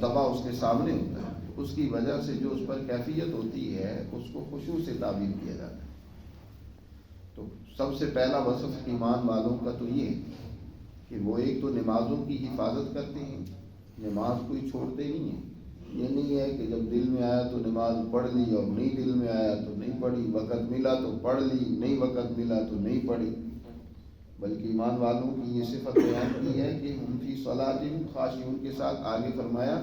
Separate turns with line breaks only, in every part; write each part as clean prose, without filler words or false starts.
مرتبہ اس کے سامنے ہوتا ہے، اس کی وجہ سے جو اس پر کیفیت ہوتی ہے اس کو خشوع سے تعبیر کیا جاتا ہے۔ تو سب سے پہلا وصف ایمان والوں کا تو یہ ہے کہ وہ ایک تو نمازوں کی حفاظت کرتے ہیں، نماز کوئی چھوڑتے نہیں ہیں۔ یہ نہیں ہے کہ جب دل میں آیا تو نماز پڑھ لی اور نہیں دل میں آیا تو نہیں پڑھی، وقت ملا تو پڑھ لی، نہیں وقت ملا تو نہیں پڑھی، بلکہ ایمان والوں کی یہ صفت بیان کی ہے کہ ہم فی صلاتہم خاشعون کے ساتھ آگے فرمایا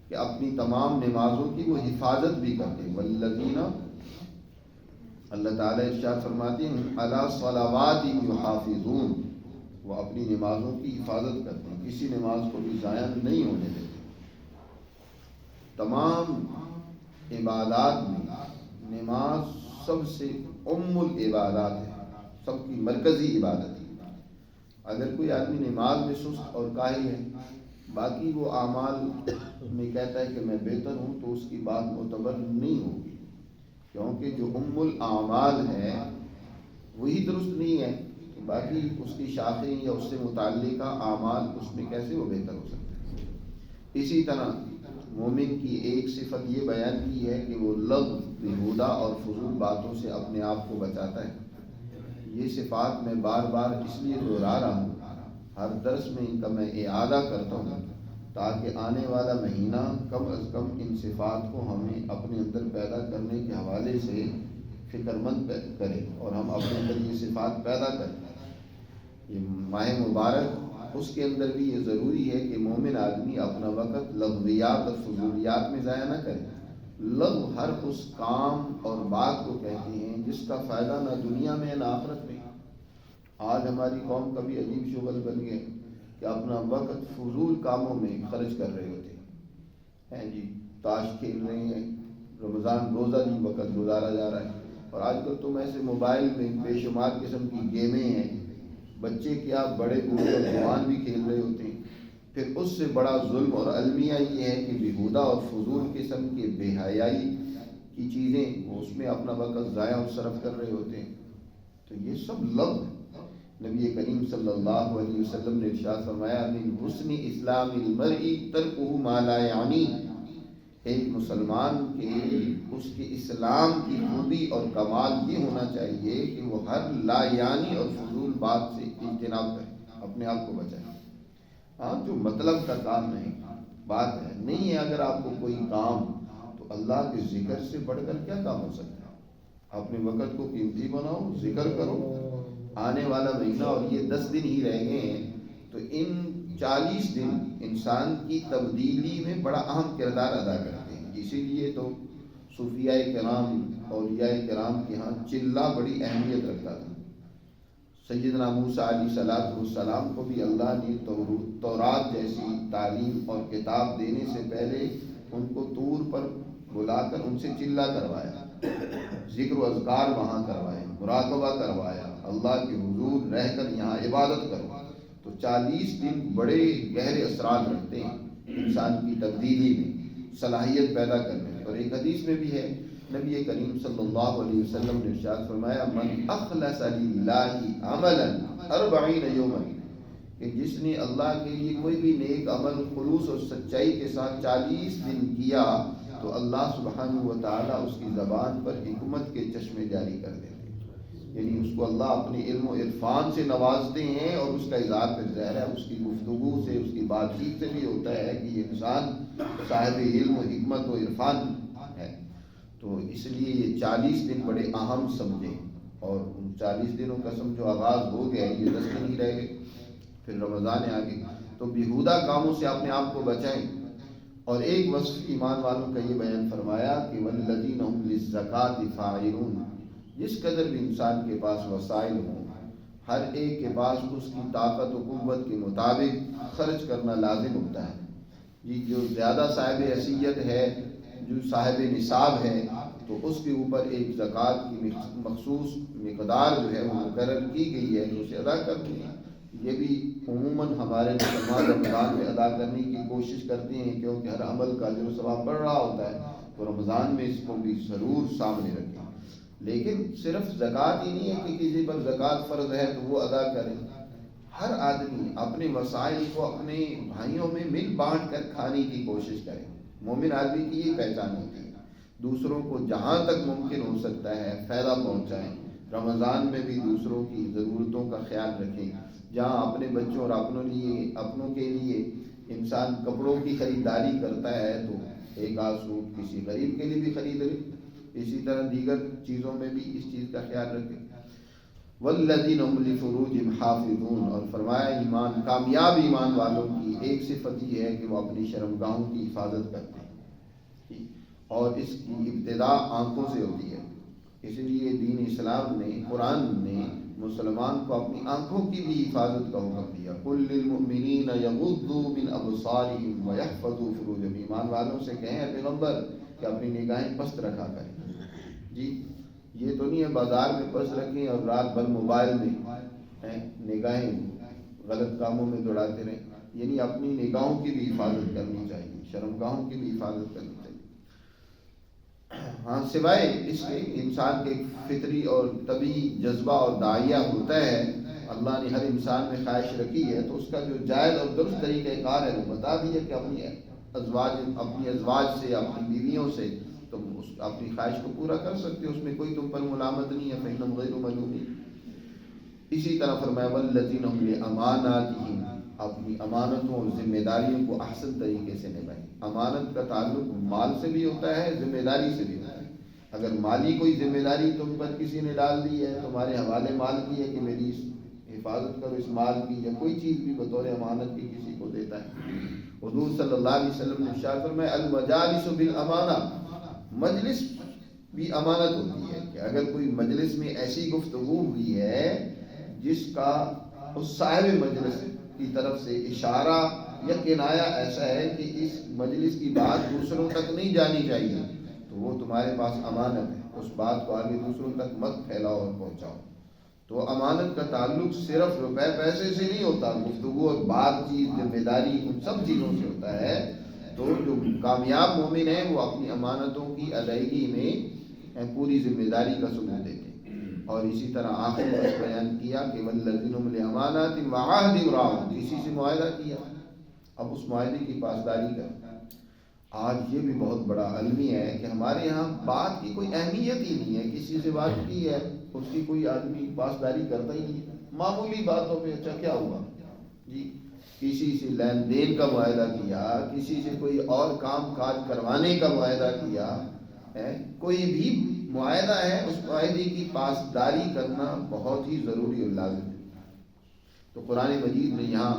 کہ اپنی تمام نمازوں کی وہ حفاظت بھی کرتے ہیں۔ والذین، اللہ تعالیٰ ارشاد فرماتے ہیں علی صلواتہم یحافظون، وہ اپنی نمازوں کی حفاظت کرتے ہیں، کسی نماز کو بھی ضائع نہیں ہونے دیتے۔ تمام عبادات میں نماز سب سے العبادات ہے، سب کی مرکزی عبادت ہے۔ اگر کوئی آدمی نماز میں سست اور کاہل ہے، باقی وہ اعمال میں کہتا ہے کہ میں بہتر ہوں، تو اس کی بات معتبر نہیں ہوگی، کیونکہ جو الاعمال ہے وہی درست نہیں ہے، باقی اس کی شاخیں یا اس سے متعلقہ اعمال اس میں کیسے وہ بہتر ہو سکتے ہیں۔ اسی طرح مومن کی ایک صفت یہ بیان کی ہے کہ وہ لغو، بیہودہ اور فضول باتوں سے اپنے آپ کو بچاتا ہے۔ یہ صفات میں بار بار اس لیے دہرا رہا ہوں، ہر درس میں ان کا میں اعادہ کرتا ہوں تاکہ آنے والا مہینہ کم از کم ان صفات کو ہمیں اپنے اندر پیدا کرنے کے حوالے سے فکر مند کرے اور ہم اپنے اندر یہ صفات پیدا کریں۔ یہ ماہ مبارک، اس کے اندر بھی یہ ضروری ہے کہ مومن آدمی اپنا وقت لغویات اور فضولیات میں ضائع نہ کرے۔ لغو ہر اس کام اور بات کو کہتے ہیں جس کا فائدہ نہ دنیا میں نہ آخرت میں۔ آج ہماری قوم کا بھی عجیب شغل بن گیا کہ اپنا وقت فضول کاموں میں خرچ کر رہے ہوتے ہیں، جی تاش کھیل رہے ہیں، رمضان روزہ بھی وقت گزارا جا رہا ہے، اور آج کل تو ایسے موبائل میں بے شمار قسم کی گیمیں ہیں، بچے کیا بڑے بوڑھے اور جوان بھی کھیل رہے ہوتے ہیں۔ پھر اس سے بڑا ظلم اور المیہ یہ ہے کہ بیہودہ اور فضول قسم کے بے حیائی کی چیزیں وہ اس میں اپنا وقت ضائع و صرف کر رہے ہوتے ہیں۔ تو یہ سب لغو ہے۔ نبی کریم صلی اللہ علیہ وسلم نے ارشاد فرمایا من حسن اسلام المرء ترکہ ما لا یعنی، ایک مسلمان کے اس کے اسلام کی خوبی اور کمال یہ ہونا چاہیے کہ وہ ہر لا یعنی اور فضول بات سے اجتناب کرے، اپنے آپ کو بچائے۔ ہاں، جو مطلب کا کام نہیں، بات ہے نہیں ہے اگر آپ کو کوئی کام، تو اللہ کے ذکر سے بڑھ کر کیا کام ہو سکتا ہے؟ اپنے وقت کو قیمتی بناؤ، ذکر کرو۔ آنے والا مہینہ اور یہ 10 دن ہی رہ گئے ہیں، تو ان 40 دن انسان کی تبدیلی میں بڑا اہم کردار ادا کرتے ہیں۔ اسی لیے تو صوفیاء کرام، اولیاء کرام کے ہاں چلہ بڑی اہمیت رکھتا تھا۔ سیدنا موسیٰ علیہ السلام کو بھی اللہ نے تورات جیسی تعلیم اور کتاب دینے سے پہلے ان کو طور پر بلا کر ان سے چلہ کروایا، ذکر و اذکار وہاں کروائے، مراقبہ کروایا، اللہ کے حضور رہ کر یہاں عبادت کرو۔ تو 40 دن بڑے گہرے اثرات رکھتے ہیں انسان کی تبدیلی میں، صلاحیت پیدا کرنے میں۔ اور ایک حدیث میں بھی ہے، نبی کریم صلی اللہ علیہ وسلم نے ارشاد فرمایا من اخلص للہ عملا 40 یوما، کہ جس نے اللہ کے لیے کوئی بھی نیک عمل خلوص اور سچائی کے ساتھ 40 دن کیا، تو اللہ سبحانہ و تعالیٰ اس کی زبان پر حکمت کے چشمے جاری کر دیتے ہیں، یعنی اس کو اللہ اپنے علم و عرفان سے نوازتے ہیں، اور اس کا اظہار پھر ظاہر ہے اس کی گفتگو سے، اس کی بات چیت سے بھی ہوتا ہے کہ یہ انسان صاحب علم و حکمت و عرفان ہے۔ تو اس لیے یہ 40 دن بڑے اہم سمجھے، اور ان 40 دنوں کا سمجھو آغاز ہو گیا، یہ 10 دن ہی رہ گئے، پھر رمضان آگے۔ تو بیہودہ کاموں سے اپنے آپ کو بچائیں۔ اور ایک وصف ایمان والوں کا یہ بیان فرمایا کہ والذین هم للزکاة فاعلون، جس قدر بھی انسان کے پاس وسائل ہوں، ہر ایک کے پاس اس کی طاقت و قوت کے مطابق خرچ کرنا لازم ہوتا ہے۔ یہ جو زیادہ صاحب حیثیت ہے، جو صاحب نصاب ہے، تو اس کے اوپر ایک زکوٰۃ کی مخصوص مقدار جو ہے وہ مقرر کی گئی ہے، تو اسے ادا کرتے ہیں۔ یہ بھی عموماً ہمارے مسلمان رمضان میں ادا کرنے کی کوشش کرتے ہیں، کیونکہ ہر عمل کا جو ثواب بڑھ رہا ہوتا ہے، تو رمضان میں اس کو بھی ضرور سامنے رکھیں۔ لیکن صرف زکوٰۃ ہی نہیں ہے کہ کسی پر زکوٰۃ فرض ہے تو وہ ادا کریں، ہر آدمی اپنے وسائل کو اپنے بھائیوں میں مل بانٹ کر کھانے کی کوشش کرے. مومن آدمی کی یہ پہچان ہوتی ہے. دوسروں کو جہاں تک ممکن ہو سکتا ہے فائدہ پہنچائیں. رمضان میں بھی دوسروں کی ضرورتوں کا خیال رکھیں. جہاں اپنے بچوں اور اپنوں کے لیے انسان کپڑوں کی خریداری کرتا ہے تو ایک آدھ سوٹ کسی غریب کے لیے بھی خرید لے. اسی طرح دیگر چیزوں میں بھی اس چیز کا خیال رکھیں. والذین هم لفروجہم حافظون، اور فرمایا کامیاب ایمان والوں کی ایک صفت یہ ہے کہ وہ اپنی شرمگاہوں کی حفاظت کرتے ہیں، اور اس کی ابتدا آنکھوں سے ہوتی ہے. اس لیے دین اسلام نے، قرآن نے مسلمان کو اپنی آنکھوں کی بھی حفاظت کا حکم دیا. قل للمؤمنین یغضوا من ابصارہم ویحفظوا فروجہم، ایمان والوں سے کہیں اے پیغمبر کہ اپنی نگاہیں پست رکھا کریں. جی یہ تو نہیں ہے بازار میں پس رکھیں اور رات بھر موبائل میں نگاہیں غلط کاموں میں دوڑاتے رہیں. یعنی اپنی نگاہوں کی بھی حفاظت کرنی چاہیے، شرمگاہوں کی بھی حفاظت کرنی چاہیے. ہاں سوائے اس کے انسان کے فطری اور طبعی جذبہ اور داعیہ ہوتا ہے. اللہ نے ہر انسان میں خواہش رکھی ہے تو اس کا جو جائز اور درست طریقہ کار ہے وہ بتا دیا کہ اپنی ازواج سے، اپنی بیویوں سے تم اپنی خواہش کو پورا کر سکتے ہو، اس میں کوئی تم پر ملامت نہیں ہے. فإنہم غیر ملومین. اسی طرح فرمایا والذین هم لأماناتہم، اپنی امانتوں اور ذمہ داریوں کو احسن طریقے سے نبھائیں. امانت کا تعلق مال سے بھی ہوتا ہے، ذمہ داری سے بھی ہوتا ہے. اگر مالی کوئی ذمہ داری تم پر کسی نے ڈال دی ہے، تمہارے حوالے مال کی ہے کہ میری حفاظت کرو اس مال کی، یا کوئی چیز بھی بطور امانت کی کسی کو دیتا ہے. حضور صلی اللہ علیہ وسلم نے ارشاد فرمایا المجالس بالامانہ، مجلس بھی امانت ہوتی ہے. کہ اگر کوئی مجلس میں ایسی گفتگو ہوئی ہے جس کا اس صاحب مجلس کی طرف سے اشارہ یا کنایا ایسا ہے کہ اس مجلس کی بات دوسروں تک نہیں جانی چاہیے، تو وہ تمہارے پاس امانت ہے. اس بات کو آگے دوسروں تک مت پھیلاؤ اور پہنچاؤ. تو امانت کا تعلق صرف روپے پیسے سے نہیں ہوتا، گفتگو اور بات چیت، ذمہ داری، ان سب چیزوں سے ہوتا ہے. تو جو کامیاب مومن ہیں وہ اپنی امانتوں کی ادائیگی میں پوری ذمہ داری کا ثبوت دیتے ہیں. اور اسی طرح آخر میں بیان کیا کہ والذین هم لأماناتہم وعہدہم راعون، کسی سے معاہدہ کیا اب اس معاہدے کی پاسداری کر. آج یہ بھی بہت بڑا المیہ ہے کہ ہمارے یہاں بات کی کوئی اہمیت ہی نہیں ہے. کسی سے بات کی ہے اس کی کوئی آدمی پاسداری کرتا ہی نہیں. معمولی باتوں پہ اچھا کیا ہوا جی، کسی سے لین دین کا معاہدہ کیا، کسی سے کوئی اور کام کاج کروانے کا معاہدہ کیا ہے، کوئی بھی معاہدہ ہے اس معاہدے کی پاسداری کرنا بہت ہی ضروری اور لازم ہے. تو قرآن مجید نے یہاں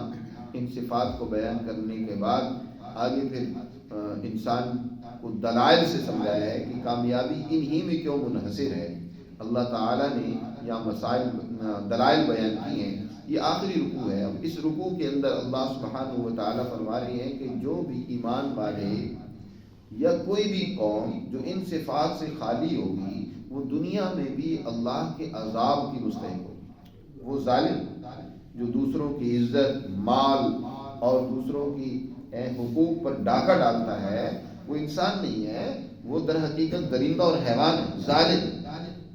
ان صفات کو بیان کرنے کے بعد آگے پھر انسان کو دلائل سے سمجھایا ہے کہ کامیابی انہی میں کیوں منحصر ہے. اللہ تعالیٰ نے یہاں دلائل بیان کی ہیں. یہ آخری رکوع ہے. اب اس رکوع کے اندر اللہ سبحانہ و تعالیٰ فرما رہے ہیں کہ جو بھی ایمان والے یا کوئی بھی قوم جو ان صفات سے خالی ہوگی وہ دنیا میں بھی اللہ کے عذاب کی مستحق ہوگی. وہ ظالم جو دوسروں کی عزت، مال اور دوسروں کی حقوق پر ڈاکہ ڈالتا ہے وہ انسان نہیں ہے، وہ در حقیقت درندہ اور حیوان ہے، ظالم.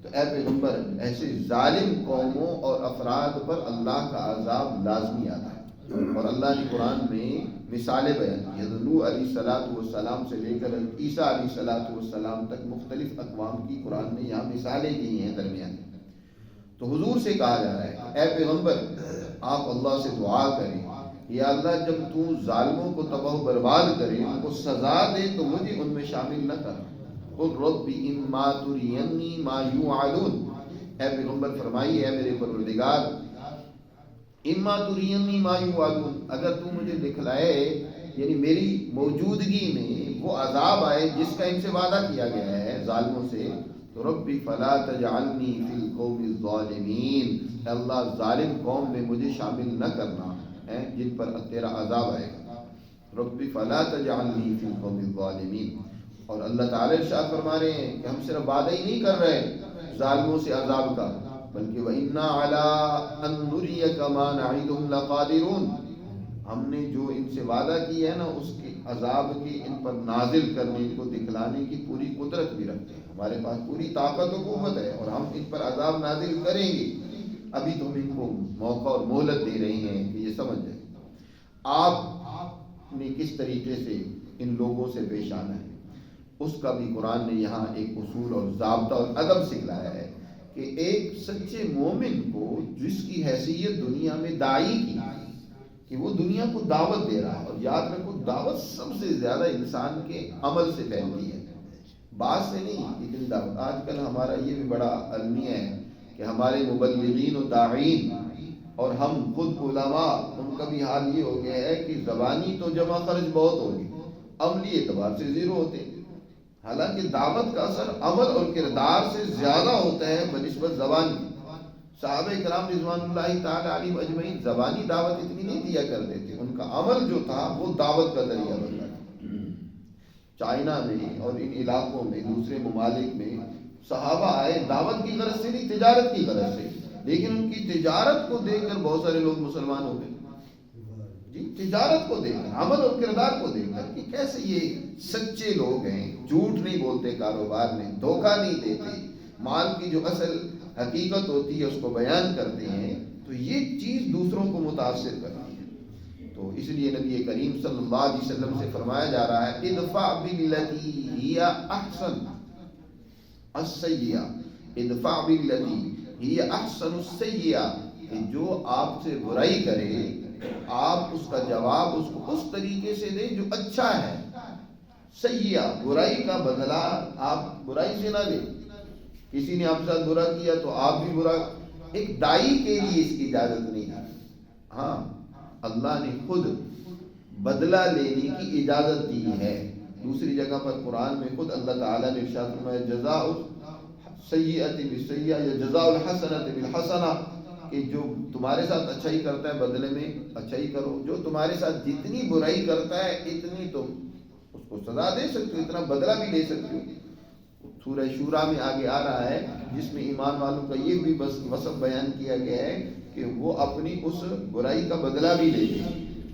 تو اے پیغمبر ایسے ظالم قوموں اور افراد پر اللہ کا عذاب لازمی آتا ہے. اور اللہ نے قرآن میں مثالیں بیان کی. نوح علیہ السلام سے لے کر عیسیٰ علیہ السلام تک مختلف اقوام کی قرآن نے یہاں مثالیں دی ہیں درمیان. تو حضور سے کہا جا رہا ہے اے پیغمبر آپ اللہ سے دعا کریں، یا اللہ جب تو ظالموں کو تباہ و برباد کرے، ان کو سزا دے تو مجھے ان میں شامل نہ کر. قل رب اما ترینی ما یوعدون، اے پیغمبر فرمائیے اے میرے پروردگار اما ترینی ما یوعدون، اگر تو مجھے دکھلائے یعنی میری موجودگی میں وہ عذاب آئے جس کا ان سے وعدہ کیا گیا ہے ظالموں سے، تو ربی فلا تجعلنی فی القوم الظالمین، اللہ ظالم قوم میں مجھے شامل نہ کرنا جن پر تیرا عذاب آئے گا. ربی فلا تجعلنی فی القوم الظالمین. اور اللہ تعالیٰ ارشاد فرما رہے ہیں کہ ہم صرف وعدہ ہی نہیں کر رہے ظالموں سے عذاب کا، بلکہ وَإِنَّا عَلَىٰ أَن نُّرِيَكَ مَا نَعِدُهُمْ لَقَادِرُونَ، ہم نے جو ان سے وعدہ کی ہے نا اس کے عذاب کی ان پر نازل کرنے، ان کو دکھلانے کی پوری قدرت بھی رکھتے ہیں. ہمارے پاس پوری طاقت و قوت ہے اور ہم ان پر عذاب نازل کریں گے. ابھی تو ہم ان کو موقع اور مہلت دے رہے ہیں کہ یہ سمجھ جائیں آپ نے کس طریقے سے ان لوگوں سے پیش آنا ہے۔ اس کا بھی قرآن نے یہاں ایک اصول اور ضابطہ اور ادب سکھلایا ہے کہ ایک سچے مومن کو جس کی حیثیت دنیا میں داعی کی کہ وہ دنیا کو دعوت دے رہا ہے، اور یاد رکھو دعوت سب سے زیادہ انسان کے عمل سے پھیلتی ہے، بات سے نہیں اتنی دعوت۔ آج کل ہمارا یہ بھی بڑا المیہ ہے کہ ہمارے مبلغین و داعین اور ہم خود علماء، ان کا بھی حال یہ ہو گیا ہے کہ زبانی تو جمع خرچ بہت ہوگی، عملی اعتبار سے زیرو ہوتے ہیں، حالانکہ دعوت کا اثر عمل اور کردار سے زیادہ ہوتا ہے بنسبت زبان کی۔ صحابہ کرام رضوان اللہ تعالی علیہم اجمعین زبانی دعوت اتنی نہیں دیا کرتے تھے، ان کا عمل جو تھا وہ دعوت کا ذریعہ بن رہا تھا۔ چائنا میں اور ان علاقوں میں، دوسرے ممالک میں صحابہ آئے دعوت کی غرض سے نہیں، تجارت کی غرض سے، لیکن ان کی تجارت کو دیکھ کر بہت سارے لوگ مسلمان ہو گئے۔ جی، تجارت کو دیکھ کر، عمل اور کردار کو دیکھ کر کہ کیسے یہ سچے لوگ ہیں، جھوٹ نہیں بولتے کاروبار میں، دھوکہ نہیں دیتے، مال کی جو اصل حقیقت ہوتی ہے اس کو بیان کرتے ہیں، تو یہ چیز دوسروں کو متاثر کرتی ہے۔ تو اس لیے نبی کریم صلی اللہ علیہ وسلم سے فرمایا جا رہا ہے ادفع باللتی ہی احسن السیئہ، ادفع باللتی ہی احسن السیئہ، کہ جو آپ سے برائی کرے آپ اس کا جواب اس کو اس طریقے سے دیں جو اچھا ہے۔ سیئہ، برائی کا بدلہ آپ برائی سے نہ دیں، کسی نے آپ ساتھ برا کیا تو آپ بھی برا، ایک دائی کے لیے اس کی اجازت نہیں ہے۔ ہاں، اللہ نے خود بدلہ لینے کی اجازت دی ہے، دوسری جگہ پر قرآن میں خود اللہ تعالیٰ نے ارشاد فرمایا جزاء السیئۃ بالسیئہ یا جزاء الحسنۃ بالحسنہ، کہ جو تمہارے ساتھ اچھائی کرتا ہے بدلے میں اچھائی کرو، جو تمہارے ساتھ جتنی برائی کرتا ہے اتنی تم اس کو سزا دے سکتے ہو، اتنا بدلہ بھی لے سکتے ہو۔ سورہ شورا میں آگے آ رہا ہے جس میں ایمان والوں کا یہ بھی بس وصف بیان کیا گیا ہے کہ وہ اپنی اس برائی کا بدلہ بھی لے گے۔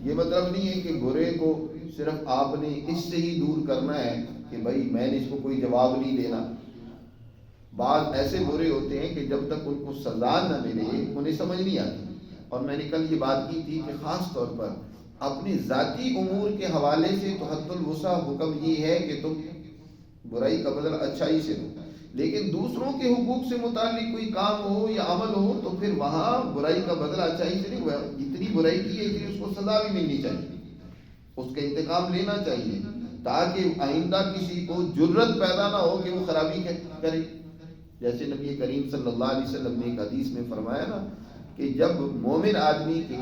یہ مطلب نہیں ہے کہ برے کو صرف آپ نے اس سے ہی دور کرنا ہے کہ بھائی میں نے اس کو کوئی جواب نہیں دینا۔ بعض ایسے برے ہوتے ہیں کہ جب تک ان کو سزا نہ ملے انہیں سمجھ نہیں آتی، اور میں نے کل یہ بات کی تھی کہ خاص طور پر اپنی ذاتی امور کے حوالے سے تو حد الوسع حکم یہ ہے کہ تم برائی کا بدلہ اچھائی سے دو، لیکن دوسروں کے حقوق سے متعلق کوئی کام ہو یا عمل ہو تو پھر وہاں برائی کا بدلہ اچھائی سے نہیں ہوا، جتنی برائی کی ہے اتنی اس کو سزا بھی ملنی چاہیے، اس کا انتقام لینا چاہیے، تاکہ آئندہ کسی کو جرت پیدا نہ ہو کہ وہ خرابی کرے۔ جیسے نبی کریم صلی اللہ علیہ وسلم نے ایک حدیث میں فرمایا نا کہ جب مومن آدمی کے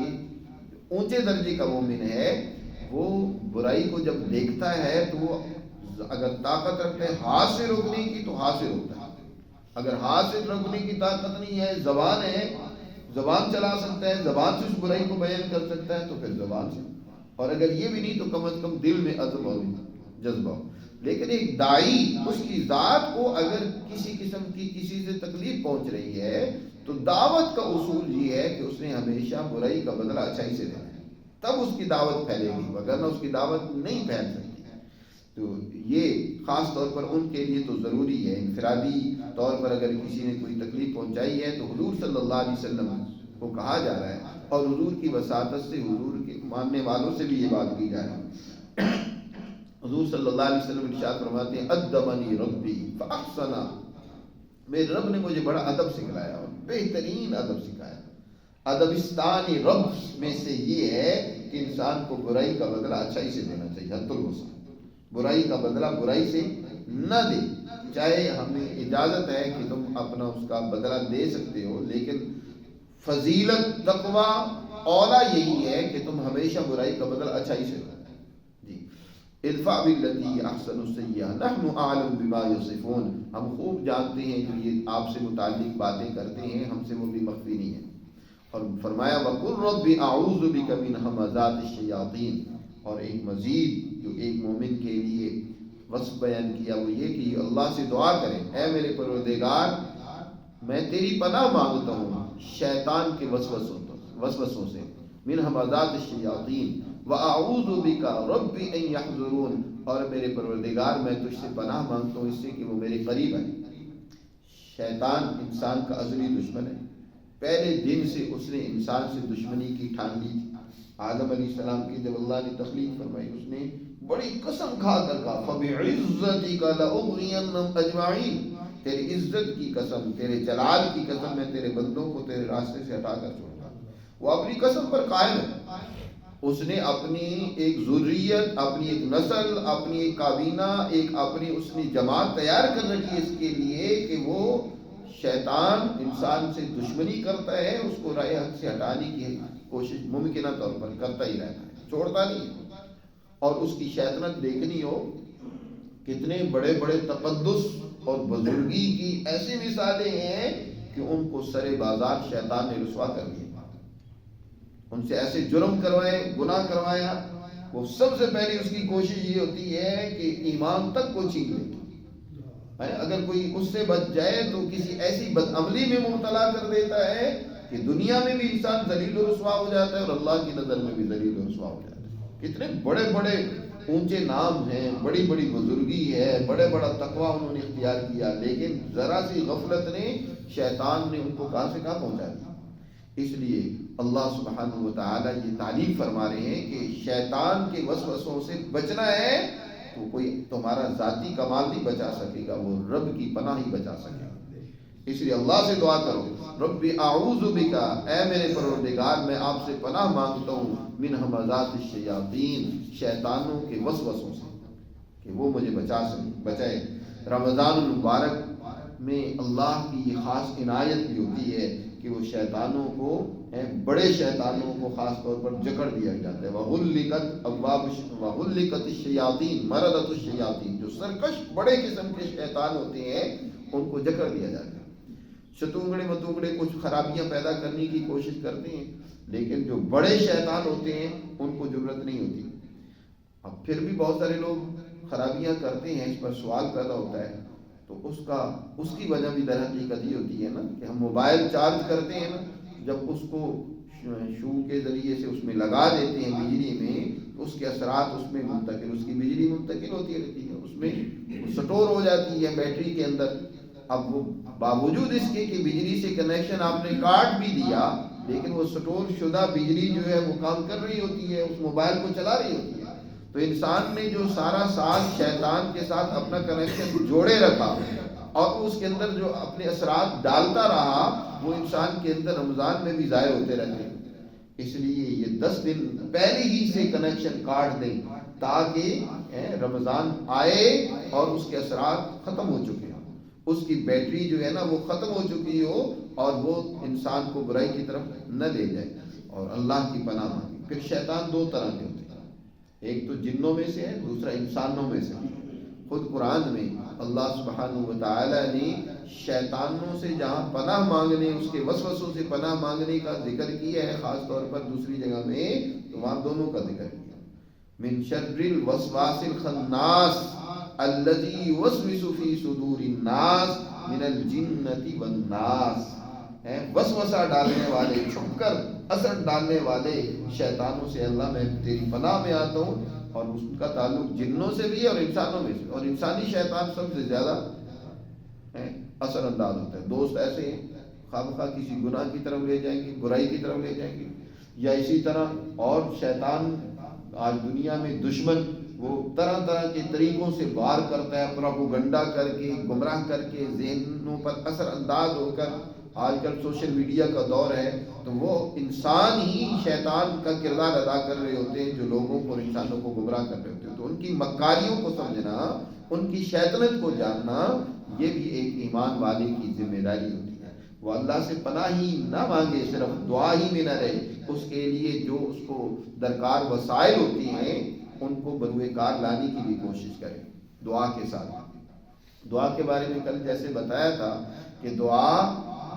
اونچے درجے کا مومن ہے وہ برائی کو جب دیکھتا ہے تو وہ اگر طاقت رکھتا ہے ہاتھ سے روکنے کی تو ہاتھ سے روکتا ہے، اگر ہاتھ سے روکنے کی طاقت نہیں ہے، زبان ہے، زبان چلا سکتا ہے، زبان سے اس برائی کو بیان کر سکتا ہے تو پھر زبان سے، اور اگر یہ بھی نہیں تو کم از کم دل میں عزم اور جذبہ ہو۔ لیکن ایک داعی اس کی ذات کو اگر کسی قسم کی کسی سے تکلیف پہنچ رہی ہے تو دعوت کا اصول یہ ہے کہ اس نے ہمیشہ برائی کا بدلہ اچھائی سے دینا ہے، تب اس کی دعوت پھیلے گی، وگرنہ اس کی دعوت نہیں پھیل سکتی۔ تو یہ خاص طور پر ان کے لیے تو ضروری ہے، انفرادی طور پر اگر کسی نے کوئی تکلیف پہنچائی ہے تو حضور صلی اللہ علیہ وسلم کو کہا جا رہا ہے، اور حضور کی وساطت سے حضور کے ماننے والوں سے بھی یہ بات کی جا رہی ہے۔ حضور صلی اللہ علیہ وسلم ارشاد فرماتے ہیں ادبنی ربی فاحسن، میرے رب نے مجھے بڑا ادب سکھلایا اور بہترین ادب سکھایا۔ ادبستان رب میں سے یہ ہے کہ انسان کو برائی کا بدلہ اچھائی سے دینا چاہیے، حد الوسع، برائی کا بدلہ برائی سے نہ دے، چاہے ہمیں اجازت ہے کہ تم اپنا اس کا بدلہ دے سکتے ہو، لیکن فضیلت تقویٰ اولا یہی ہے کہ تم ہمیشہ برائی کا بدلہ اچھائی سے دو۔ ادفع باللتی احسن السیئہ نحن اعلم بما یصفون، ہم خوب جانتے ہیں جو یہ آپ سے متعلق باتیں کرتے ہیں، ہم سے وہ بھی مخفی نہیں ہے۔ اور فرمایا وقل رب اعوذ بک من همزات الشیاطین، اور ایک مزید جو ایک مومن کے لیے وصف بیان کیا وہ یہ کہ اللہ سے دعا کرے اے میرے پروردگار میں تیری پناہ مانگتا ہوں شیطان کے وسوسوں سے، من همزات الشیاطین وَأَعُوذُ بِكَ رَبِّ أَن يَحْضُرُونَ، اور میرے پروردگار میں تجھ سے پناہ مانگتا ہوں اس سے کہ وہ میرے قریب ہے۔ شیطان انسان کا ازلی دشمن ہے، پہلے دن سے اس نے انسان سے دشمنی کی ٹھان لی تھی۔ آدم علیہ السلام کی جب اللہ نے تخلیق فرمائی، اس نے بڑی قسم کھا کر کہا فَبِعِزَّتِكَ لَأُغْوِيَنَّهُمْ أَجْمَعِينَ، تیری عزت کی قسم، تیرے جلال کی قسم، میں تیرے بندوں کو تیرے راستے سے ہٹا کر چھوڑوں گا۔ وہ اپنی قسم پر قائم ہے۔ اس نے اپنی ایک ذریت، اپنی ایک نسل، اپنی ایک کابینہ، ایک اپنی اس نے جماعت تیار کر رکھی اس کے لیے کہ وہ شیطان انسان سے دشمنی کرتا ہے، اس کو راہ حق سے ہٹانے کی کوشش ممکنہ طور پر کرتا ہی رہتا ہے، چھوڑتا نہیں۔ اور اس کی شیطنت دیکھنی ہو، کتنے بڑے بڑے تقدس اور بزرگی کی ایسی مثالیں ہیں کہ ان کو سرے بازار شیطان نے رسوا کر دیا، ان سے ایسے جرم کروائے، گناہ کروایا، وہ سب سے پہلی اس کی کوشش یہ ہوتی ہے کہ ایمان تک کو چھین لے۔ اگر کوئی اس سے بچ جائے تو کسی ایسی بدعملی میں مبتلا کر دیتا ہے کہ دنیا میں بھی انسان ذلیل و رسوا ہو جاتا ہے اور اللہ کی نظر میں بھی ذلیل و رسوا ہو جاتا ہے۔ کتنے بڑے بڑے اونچے نام ہیں، بڑی بڑی بزرگی ہے، بڑے بڑا تقوی انہوں نے اختیار کیا، لیکن ذرا سی غفلت نے، شیطان نے ان کو کہاں سے کہاں پہنچا دیا۔ اس لیے اللہ سبحانہ و تعالیٰ یہ تعلیم فرما رہے ہیں کہ شیطان کے وسوسوں سے بچنا ہے تو کوئی تمہارا ذاتی کمال نہیں بچا سکے گا، وہ رب کی پناہ ہی بچا سکے گا۔ اس لیے اللہ سے دعا کرو، رب اعوذ بک، اے میرے پروردگار میں آپ سے پناہ مانگتا ہوں، من ہمزات الشیاطین، شیطانوں کے وسوسوں سے، کہ وہ مجھے بچائے۔ رمضان المبارک میں اللہ کی یہ خاص عنایت بھی ہوتی ہے کہ وہ شیطانوں کو، بڑے شیطانوں کو خاص طور پر جکڑ دیا جاتا ہے۔ وَغُلِّقَتِ الشَّيَاطِينُ مَرَدَةُ الشَّيَاطِينِ، جو سرکش بڑے قسم کے شیطان ہوتے ہیں ان کو جکڑ دیا جاتا ہے۔ شتونگڑے متونگڑے کچھ خرابیاں پیدا کرنے کی کوشش کرتے ہیں، لیکن جو بڑے شیطان ہوتے ہیں ان کو ضرورت نہیں ہوتی۔ اب پھر بھی بہت سارے لوگ خرابیاں کرتے ہیں، اس پر سوال پیدا ہوتا ہے، تو اس کی وجہ بھی در حقیقت یہ ہوتی ہے نا کہ ہم موبائل چارج کرتے ہیں نا، جب اس کو شو کے ذریعے سے اس میں لگا دیتے ہیں بجلی میں، تو اس کے اثرات اس میں منتقل، اس کی بجلی منتقل ہوتی رہتی ہے، اس میں سٹور ہو جاتی ہے بیٹری کے اندر۔ اب وہ باوجود اس کے کہ بجلی سے کنیکشن آپ نے کاٹ بھی دیا، لیکن وہ سٹور شدہ بجلی جو ہے وہ کام کر رہی ہوتی ہے، اس موبائل کو چلا رہی ہوتی ہے۔ تو انسان نے جو سارا سال شیطان کے ساتھ اپنا کنیکشن جوڑے رکھا اور اس کے اندر جو اپنے اثرات ڈالتا رہا، وہ انسان کے اندر رمضان میں بھی ظاہر ہوتے رہتے ہیں۔ اس لیے یہ 10 دن پہلے ہی سے کنیکشن کاٹ دیں تاکہ رمضان آئے اور اس کے اثرات ختم ہو چکے ہوں، اس کی بیٹری جو ہے نا وہ ختم ہو چکی ہو اور وہ انسان کو برائی کی طرف نہ لے جائے، اور اللہ کی پناہ مانگے۔ پھر شیطان 2 طرح کے ہوتے ہیں، ایک تو جنوں میں سے ہے، دوسرا انسانوں میں سے۔ خود قرآن میں اللہ سبحانہ و تعالی نے شیطانوں سے جہاں پناہ مانگنے، اس کے وسوسوں سے پناہ مانگنے کا ذکر کیا ہے، خاص طور پر دوسری جگہ میں تو وہاں دونوں کا ذکر کیا، من شر الوسواس الخناس الذی یوسوس فی صدور الناس من الجنۃ والناس۔ وسوسہ ڈالنے والے، چھپ کر اثر ڈالنے والے شیطانوں سے اللہ میں تیری پناہ میں آتا ہوں، اور اس کا تعلق جنوں سے بھی اور انسانوں میں سے، اور انسانی شیطان سب سے زیادہ اثر انداز ہوتا ہے۔ دوست ایسے ہیں خواہ مخواہ کسی گناہ کی طرف لے جائیں گے، برائی کی طرف لے جائیں گے، یا اسی طرح اور شیطان آج دنیا میں دشمن وہ طرح طرح کے طریقوں سے وار کرتا ہے، پروپیگنڈا کر کے، گمراہ کر کے، ذہنوں پر اثر انداز ہو کر۔ آج کل سوشل میڈیا کا دور ہے، تو وہ انسان ہی شیطان کا کردار ادا کر رہے ہوتے ہیں جو لوگوں کو اور انسانوں کو گمراہ کر رہے ہوتے ہیں۔ تو ان کی مکاریوں کو سمجھنا، ان کی شیطنت کو جاننا، یہ بھی ایک ایمان والے کی ذمہ داری ہوتی ہے۔ وہ اللہ سے پناہ ہی نہ مانگے، صرف دعا ہی میں نہ رہے، اس کے لیے جو اس کو درکار وسائل ہوتی ہیں ان کو بروئے کار لانے کی بھی کوشش کرے دعا کے ساتھ۔ دعا کے بارے میں کل جیسے بتایا تھا کہ دعا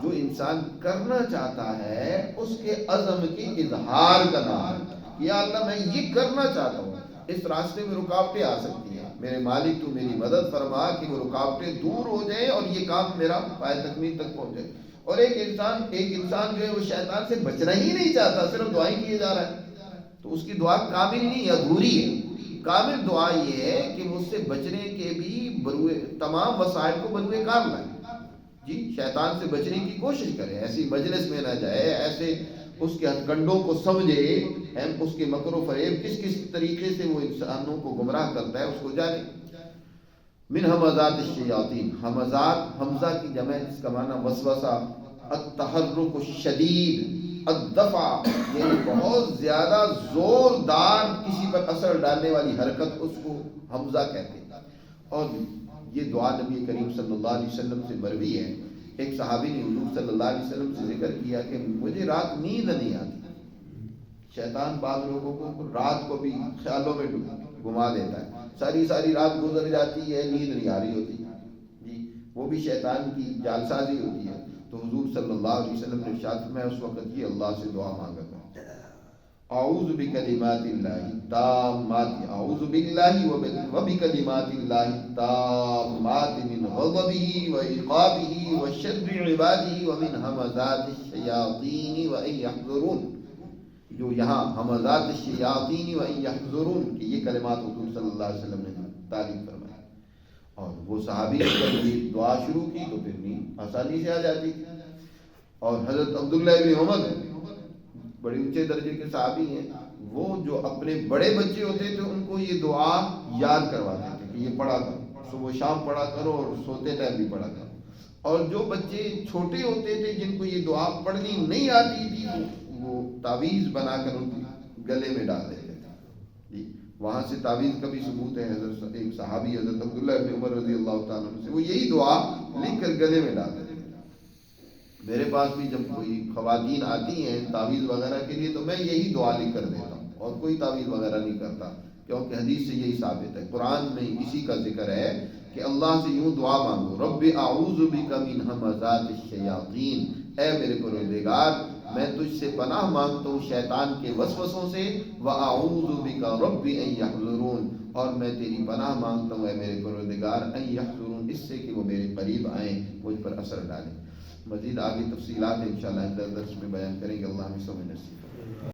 جو انسان کرنا چاہتا ہے اس کے عزم کی اظہار کا نام ہے۔ یا اللہ میں یہ کرنا چاہتا ہوں، اس راستے میں رکاوٹیں آ سکتی ہیں، میرے مالک تو میری مدد فرما کہ وہ رکاوٹیں دور ہو جائیں اور یہ کام میرا پائے تکمیل تک پہنچ جائے۔ اور ایک انسان جو ہے وہ شیطان سے بچنا ہی نہیں چاہتا، صرف دعائیں کیے جا رہا ہے، تو اس کی دعا کامل نہیں، ادھوری ہے۔ کامل دعا یہ ہے کہ وہ اس سے بچنے کے بھی تمام وسائل کو بروئے کار لائے۔ جی شیطان سے بچنے کی کوشش کرے، ایسی مجلس میں نہ جائے، ایسے اس کے ہتھ کنڈوں کو سمجھے، اس کے مکر و فریب کس کس طریقے سے وہ انسانوں کو گمراہ کرتا ہے اس کو جانے۔ من ہمزات الشیاطین، ہمزات حمزہ کی جمع جس کا معنی وسوسہ، التحرک الشدید، الدفع یعنی بہت زیادہ زوردار کسی پر اثر ڈالنے والی حرکت، اس کو حمزہ کہتے ہیں۔ اور یہ دعا نبی کریم صلی اللہ علیہ وسلم سے مروی ہے۔ ایک صحابی نے حضور صلی اللہ علیہ وسلم سے ذکر کیا کہ مجھے رات نیند نہیں آتی۔ شیطان بعض لوگوں کو رات کو بھی خیالوں میں گھما دیتا ہے، ساری رات گزر جاتی ہے، نیند نہیں آ رہی ہوتی جی، وہ بھی شیطان کی جال سازی ہوتی ہے۔ تو حضور صلی اللہ علیہ وسلم نے ارشاد فرمایا اس وقت یہ اللہ سے دعا مانگا تھا، اعوذ بکلمات اللہ التامات، اعوذ باللہ وبکلمات اللہ التامات من غضبہ وعقابہ وشر عبادہ ومن ہمزات الشیاطین وان یحضرون۔ جو یہاں ہمزات الشیاطین وان یحضرون کہ یہ کلمات حضور صلی اللہ علیہ وسلم نے تعلیم فرمائی، اور وہ صحابی نے جب یہ دعا شروع کی تو پھر نیند آسانی سے آ جاتی تھی۔ اور حضرت عبداللہ ابن عمر بڑے اونچے درجے کے صحابی ہیں، وہ جو اپنے بڑے بچے ہوتے تھے ان کو یہ دعا یاد کرواتے تھے کہ یہ پڑھا کرو، صبح شام پڑھا کرو اور سوتے ٹائم بھی پڑھا کرو۔ اور جو بچے چھوٹے ہوتے تھے جن کو یہ دعا پڑھنی نہیں آتی تھی وہ تعویذ بنا کر ان کے گلے میں ڈال دیتے تھے جی۔ وہاں سے تعویذ کا بھی ثبوت ہے، حضرت ایک صحابی حضرت عبداللہ ابن عمر رضی اللہ تعالیٰ عنہ سے وہ یہی دعا لکھ کر گلے میں ڈال دیتے تھے۔ میرے پاس بھی جب کوئی خواتین آتی ہیں تعویذ وغیرہ کے لیے تو میں یہی دعا لکھ کر دیتا ہوں، اور کوئی تعویذ وغیرہ نہیں کرتا، کیونکہ حدیث سے یہی ثابت ہے، قرآن میں اسی کا ذکر ہے کہ اللہ سے یوں دعا مانگو، رب اعوذ بک من ہمزات الشیاطین، اے میرے پروردگار میں تجھ سے پناہ مانگتا ہوں شیطان کے وسوسوں سے، واعوذ بک رب ان یحضرون، اور میں تیری پناہ مانگتا ہوں اے میرے پروردگار ان یحضرون، اس سے کہ وہ میرے قریب آئیں، مجھ پر اثر ڈالیں۔ مزید آگے تفصیلات انشاءاللہ درس میں بیان کریں گے، اللہ ہمیں سمجھ نصیب